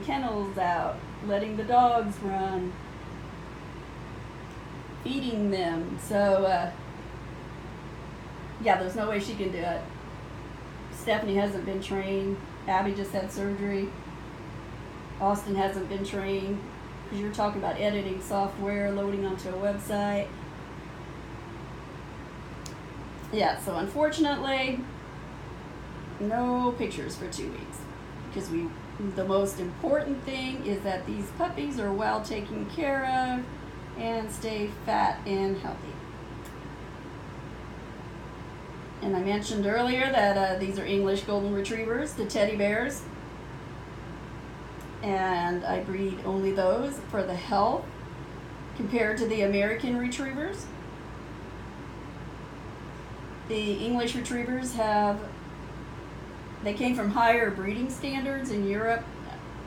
kennels out, letting the dogs run, feeding them. So, yeah, there's no way she can do it. Stephanie hasn't been trained. Abby just had surgery. Austin hasn't been trained. Because you're talking about editing software, loading onto a website. Yeah, so unfortunately, no pictures for 2 weeks. Because the most important thing is that these puppies are well taken care of and stay fat and healthy. And I mentioned earlier that these are English Golden Retrievers, the teddy bears. And I breed only those for the health compared to the American Retrievers. The English Retrievers they came from higher breeding standards in Europe.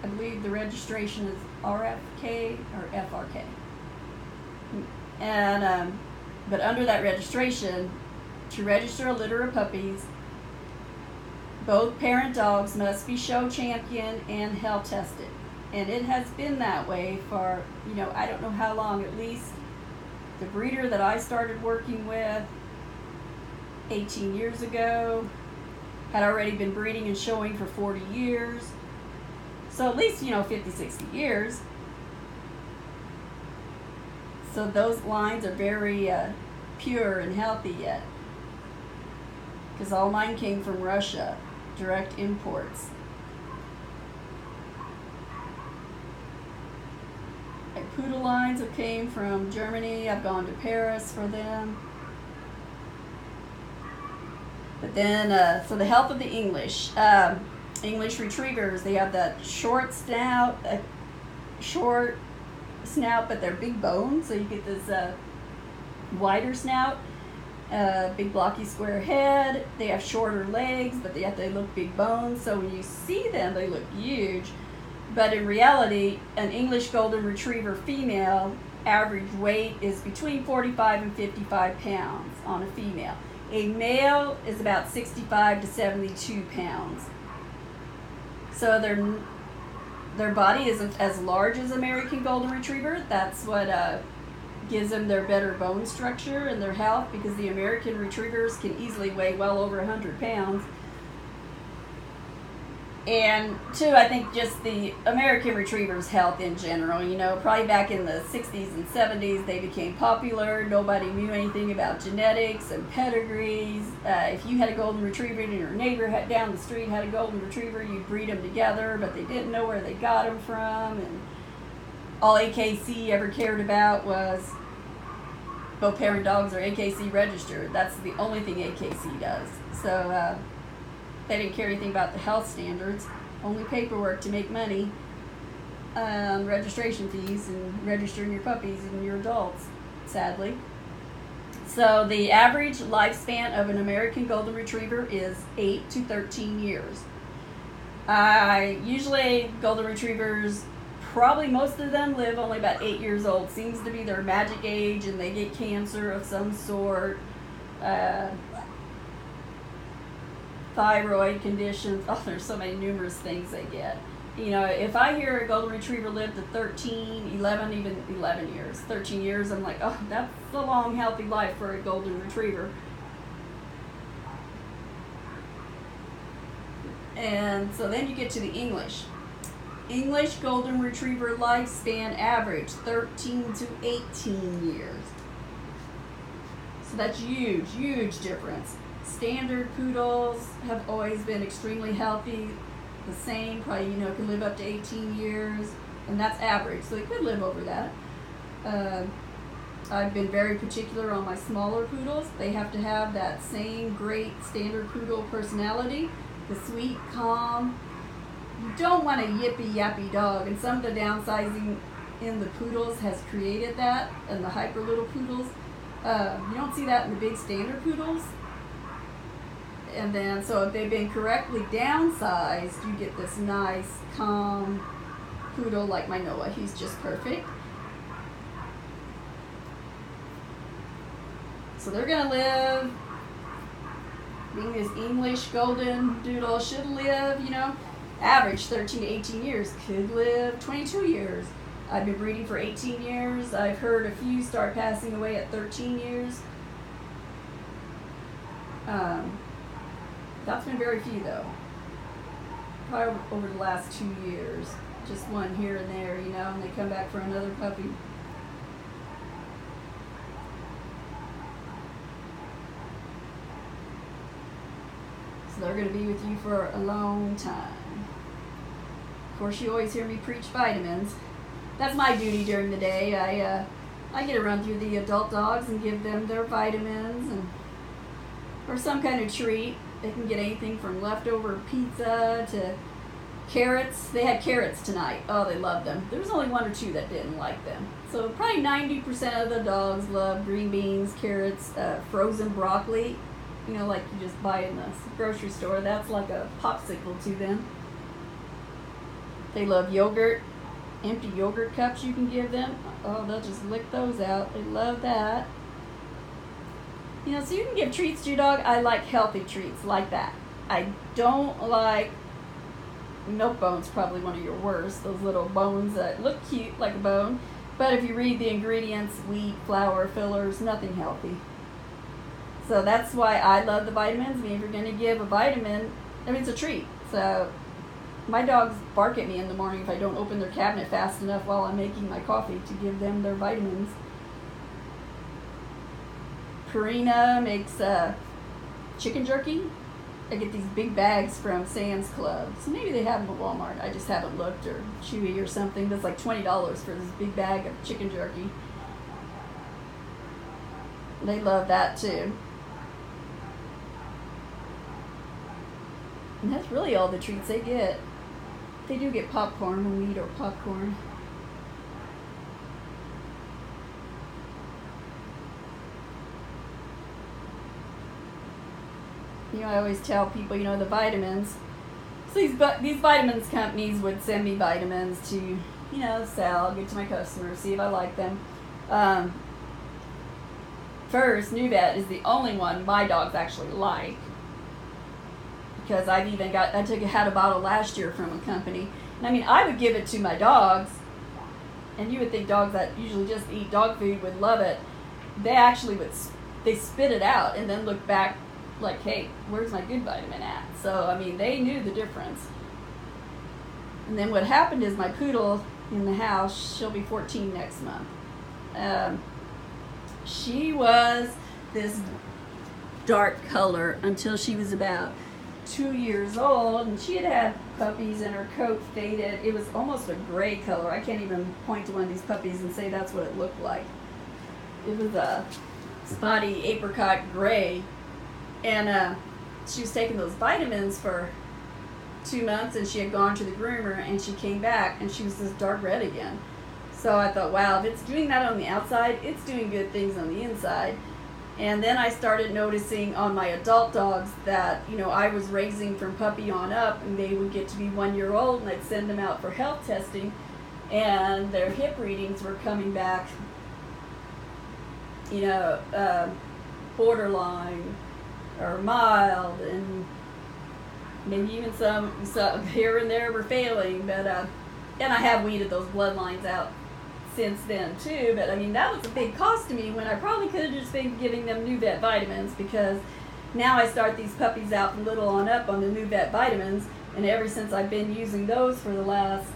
I believe the registration is RFK or FRK. And, but under that registration, to register a litter of puppies, both parent dogs must be show champion and health tested. And it has been that way for, I don't know how long, at least the breeder that I started working with 18 years ago had already been breeding and showing for 40 years. So at least, 50, 60 years. So those lines are very pure and healthy yet. Because all mine came from Russia, direct imports. My Poodle lines that came from Germany. I've gone to Paris for them. But then, so the health of the English Retrievers, they have that short snout, but they're big bones, so you get this wider snout, big blocky square head. They have shorter legs, but yet they look big bones, so when you see them, they look huge. But in reality, an English Golden Retriever female average weight is between 45 and 55 pounds on a female. A male is about 65 to 72 pounds. So their body isn't as large as American Golden Retriever. That's what gives them their better bone structure and their health, because the American Retrievers can easily weigh well over 100 pounds. And two, I think just the American Retriever's health in general, probably back in the 60s and 70s, they became popular. Nobody knew anything about genetics and pedigrees. If you had a Golden Retriever and your neighbor down the street had a Golden Retriever, you'd breed them together, but they didn't know where they got them from. And all AKC ever cared about was both parent dogs are AKC registered. That's the only thing AKC does. So, they didn't care anything about the health standards, only paperwork to make money, registration fees, and registering your puppies and your adults, sadly. So the average lifespan of an American Golden Retriever is 8 to 13 years. Usually Golden Retrievers, probably most of them live only about 8 years old. Seems to be their magic age, and they get cancer of some sort. Thyroid conditions. Oh, there's so many numerous things they get. If I hear a Golden Retriever lived to 13, 11, even 11 years, 13 years, I'm like, oh, that's a long, healthy life for a Golden Retriever. And so then you get to the English. English Golden Retriever lifespan average 13 to 18 years. So that's huge, huge difference. Standard poodles have always been extremely healthy, the same, probably, can live up to 18 years, and that's average, so they could live over that. I've been very particular on my smaller poodles. They have to have that same great standard poodle personality, the sweet, calm. You don't want a yippy yappy dog, and some of the downsizing in the poodles has created that, and the hyper little poodles. You don't see that in the big standard poodles. And then, so if they've been correctly downsized, you get this nice, calm poodle like my Noah. He's just perfect. So they're going to live, being this English Golden Doodle should live, Average 13 to 18 years. Could live 22 years. I've been breeding for 18 years. I've heard a few start passing away at 13 years. That's been very few though. Probably over the last 2 years. Just one here and there, you know, and they come back for another puppy. So they're going to be with you for a long time. Of course, you always hear me preach vitamins. That's my duty during the day. I get to run through the adult dogs and give them their vitamins and or some kind of treat. They can get anything from leftover pizza to carrots. They had carrots tonight. Oh, they loved them. There was only 1 or 2 that didn't like them. So probably 90% of the dogs love green beans, carrots, frozen broccoli. You know, like you just buy in the grocery store. That's like a popsicle to them. They love yogurt. Empty yogurt cups you can give them. Oh, they'll just lick those out. They love that. You know, so you can give treats to your dog. I like healthy treats like that. I don't like milk bones, probably one of your worst. Those little bones that look cute like a bone. But if you read the ingredients, wheat, flour, fillers, nothing healthy. So that's why I love the vitamins. I mean, if you're going to give a vitamin, I mean, it's a treat. So my dogs bark at me in the morning if I don't open their cabinet fast enough while I'm making my coffee to give them their vitamins. Purina makes chicken jerky. I get these big bags from Sam's Club. So maybe they have them at Walmart. I just haven't looked, or Chewy or something. That's like $20 for this big bag of chicken jerky. They love that too. And that's really all the treats they get. They do get popcorn when we eat our popcorn. You know, I always tell people, you know, the vitamins. So these vitamins companies would send me vitamins to, you know, sell, give to my customers, see if I like them. First, NuVet is the only one my dogs actually like. Because I've even had a bottle last year from a company. And I mean, I would give it to my dogs. And you would think dogs that usually just eat dog food would love it. They actually they spit it out and then look back like, hey, where's my good vitamin at? So, I mean, they knew the difference. And then what happened is my poodle in the house, she'll be 14 next month. She was this dark color until she was about 2 years old, and she had puppies and her coat faded. It was almost a gray color. I can't even point to one of these puppies and say that's what it looked like. It was a spotty apricot gray. And she was taking those vitamins for 2 months, and she had gone to the groomer, and she came back, and she was this dark red again. So I thought, wow, if it's doing that on the outside, it's doing good things on the inside. And then I started noticing on my adult dogs that, you know, I was raising from puppy on up, and they would get to be 1 year old, and I'd send them out for health testing, and their hip readings were coming back, you know, borderline or mild, and maybe even some here and there were failing, but and I have weeded those bloodlines out since then too. But I mean, that was a big cost to me when I probably could have just been giving them NuVet vitamins, because now I start these puppies out from little on up on the NuVet vitamins, and ever since I've been using those for the last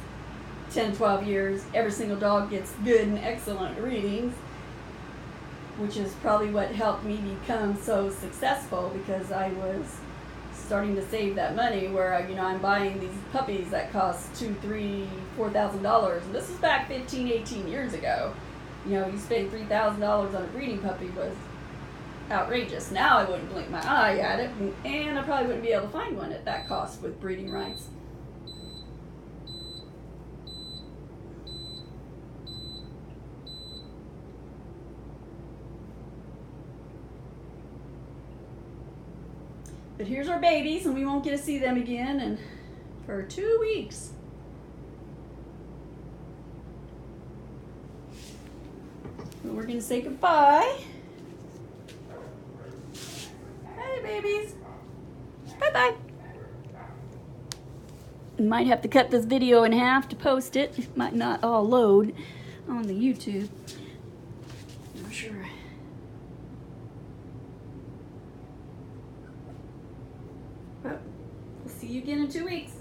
10-12 years, every single dog gets good and excellent readings, which is probably what helped me become so successful, because I was starting to save that money where, you know, I'm buying these puppies that cost $2,000, $3,000, $4,000, and this is back 15, 18 years ago. You know, you spend $3,000 on a breeding puppy was outrageous. Now I wouldn't blink my eye at it, and I probably wouldn't be able to find one at that cost with breeding rights. But here's our babies, and we won't get to see them again for 2 weeks. So we're going to say goodbye. Hey, babies. Bye-bye. Might have to cut this video in half to post it. It might not all load on the YouTube. Not sure. But we'll see you again in 2 weeks.